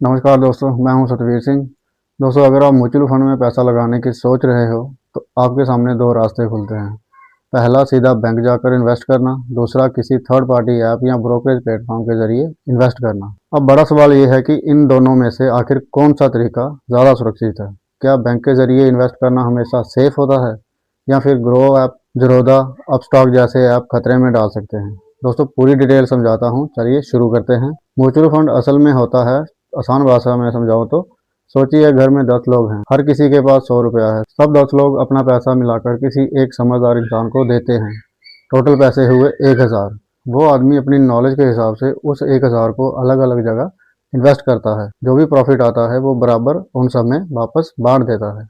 नमस्कार दोस्तों, मैं हूं सतवीर सिंह। दोस्तों, अगर आप म्यूचुअल फंड में पैसा लगाने की सोच रहे हो तो आपके सामने दो रास्ते खुलते हैं। पहला, सीधा बैंक जाकर इन्वेस्ट करना। दूसरा, किसी थर्ड पार्टी ऐप या ब्रोकरेज प्लेटफॉर्म के जरिए इन्वेस्ट करना। अब बड़ा सवाल ये है कि इन दोनों में से आखिर कौन सा तरीका ज़्यादा सुरक्षित है। क्या बैंक के जरिए इन्वेस्ट करना हमेशा सेफ होता है या फिर ग्रो ऐप, ज़ीरोधा, अपस्टॉक जैसे ऐप खतरे में डाल सकते हैं। दोस्तों, पूरी डिटेल समझाता हूँ, चलिए शुरू करते हैं। म्यूचुअल फंड असल में होता है, आसान भाषा में समझाऊँ तो, सोचिए घर में 10 लोग हैं, हर किसी के पास 100 रुपया है। सब 10 लोग अपना पैसा मिलाकर किसी एक समझदार इंसान को देते हैं। टोटल पैसे हुए 1000। वो आदमी अपनी नॉलेज के हिसाब से उस 1000 को अलग अलग जगह इन्वेस्ट करता है। जो भी प्रॉफिट आता है वो बराबर उन सब में वापस बांट देता है।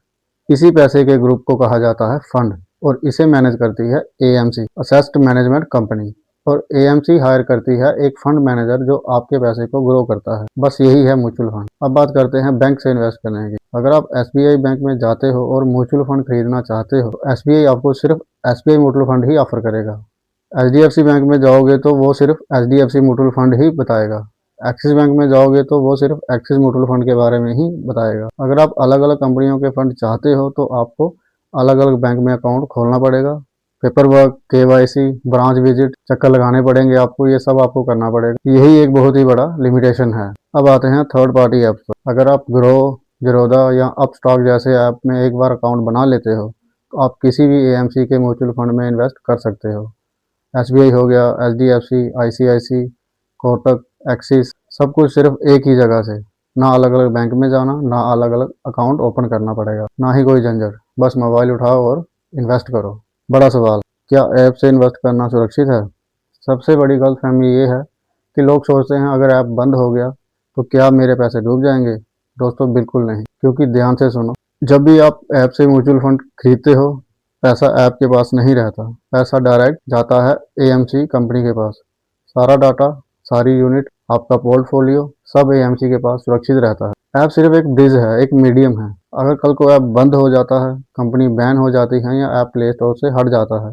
इसी पैसे के ग्रुप को कहा जाता है फंड, और इसे मैनेज करती है एएमसी, असेस्ट मैनेजमेंट कंपनी। और एएमसी हायर करती है एक फंड मैनेजर जो आपके पैसे को ग्रो करता है। बस यही है म्यूचुअल फंड। अब बात करते हैं बैंक से इन्वेस्ट करने की। अगर आप एसबीआई बैंक में जाते हो और म्यूचुअल फंड खरीदना चाहते हो तो एसबीआई आपको सिर्फ एसबीआई म्यूचुअल फंड ही ऑफर करेगा। एचडीएफसी बैंक में जाओगे तो वो सिर्फ एचडीएफसी म्यूचुअल फंड ही बताएगा। एक्सिस बैंक में जाओगे तो वो सिर्फ एक्सिस म्यूचुअल फंड के बारे में ही बताएगा। अगर आप अलग अलग कंपनियों के फंड चाहते हो तो आपको अलग अलग बैंक में अकाउंट खोलना पड़ेगा। Paper work, KYC, branch visit, चक्कर लगाने पड़ेंगे आपको, ये सब आपको करना पड़ेगा। यही एक बहुत ही बड़ा लिमिटेशन है। अब आते हैं थर्ड पार्टी ऐप्स पर। अगर आप ग्रो, जीरोधा या अपस्टॉक जैसे ऐप में एक बार अकाउंट बना लेते हो तो आप किसी भी एएमसी के म्यूचुअल फंड में इन्वेस्ट कर सकते हो। एसबीआई हो गया, एचडीएफसी, आईसीआईसी, कोटक, एक्सिस, सब कुछ सिर्फ एक ही जगह से। ना अलग अलग बैंक में जाना, ना अलग अलग अकाउंट ओपन करना पड़ेगा, ना ही कोई झंझट। बस मोबाइल उठाओ और इन्वेस्ट करो। बड़ा सवाल, क्या ऐप से इन्वेस्ट करना सुरक्षित है? सबसे बड़ी गलतफहमी ये है कि लोग सोचते हैं अगर ऐप बंद हो गया तो क्या मेरे पैसे डूब जाएंगे। दोस्तों, बिल्कुल नहीं। क्योंकि ध्यान से सुनो, जब भी आप ऐप से म्यूचुअल फंड खरीदते हो, पैसा ऐप के पास नहीं रहता। पैसा डायरेक्ट जाता है एएमसी कंपनी के पास। सारा डाटा, सारी यूनिट, आपका पोर्टफोलियो सब एएमसी के पास सुरक्षित रहता है। ऐप सिर्फ एक ब्रिज है, एक मीडियम है। अगर कल को ऐप बंद हो जाता है, कंपनी बैन हो जाती है या ऐप प्ले स्टोर से हट जाता है,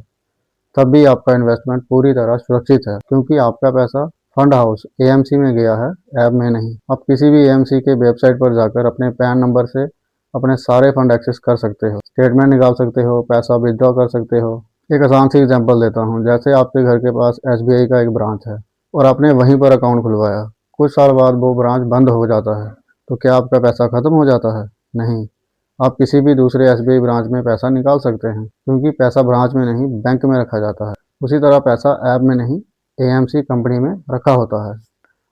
तब भी आपका इन्वेस्टमेंट पूरी तरह सुरक्षित है, क्योंकि आपका पैसा फंड हाउस एएमसी में गया है, ऐप में नहीं। आप किसी भी एएमसी के वेबसाइट पर जाकर अपने पैन नंबर से अपने सारे फंड एक्सेस कर सकते हो, स्टेटमेंट निकाल सकते हो, पैसा विड्रॉ कर सकते हो। एक आसान सी एग्जांपल देता हूँ। जैसे आपके घर के पास एसबीआई का एक ब्रांच है और आपने वहीं पर अकाउंट खुलवाया। कुछ साल बाद वो ब्रांच बंद हो जाता है, तो क्या आपका पैसा खत्म हो जाता है? नहीं। आप किसी भी दूसरे एसबीआई ब्रांच में पैसा निकाल सकते हैं, क्योंकि पैसा ब्रांच में नहीं, बैंक में रखा जाता है। उसी तरह पैसा ऐप में नहीं, एएमसी कंपनी में रखा होता है।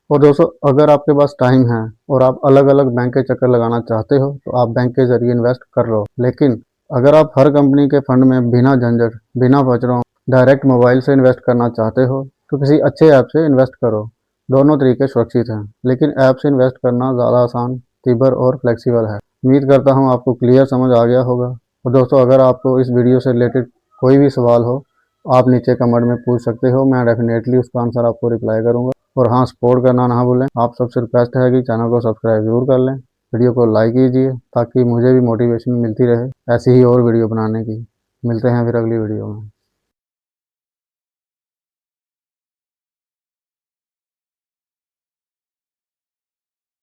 और दोस्तों, अगर आपके पास टाइम है और आप अलग अलग बैंक के चक्कर लगाना चाहते हो तो आप बैंक के जरिए इन्वेस्ट कर लो। लेकिन अगर आप हर कंपनी के फंड में बिना झंझट, बिना बचड़ों, डायरेक्ट मोबाइल से इन्वेस्ट करना चाहते हो तो किसी अच्छे ऐप से इन्वेस्ट करो। दोनों तरीके सुरक्षित हैं, लेकिन ऐप से इन्वेस्ट करना ज़्यादा आसान, तीव्र और फ्लेक्सिबल है। उम्मीद करता हूँ आपको क्लियर समझ आ गया होगा। और दोस्तों, अगर आपको इस वीडियो से रिलेटेड कोई भी सवाल हो, आप नीचे कमेंट में पूछ सकते हो। मैं डेफिनेटली उसका आंसर आपको रिप्लाई करूँगा। और हाँ, सपोर्ट करना ना भूलें। आप सबसे रिक्वेस्ट है कि चैनल को सब्सक्राइब जरूर कर लें, वीडियो को लाइक कीजिए ताकि मुझे भी मोटिवेशन मिलती रहे ऐसी ही और वीडियो बनाने की। मिलते हैं फिर अगली वीडियो में।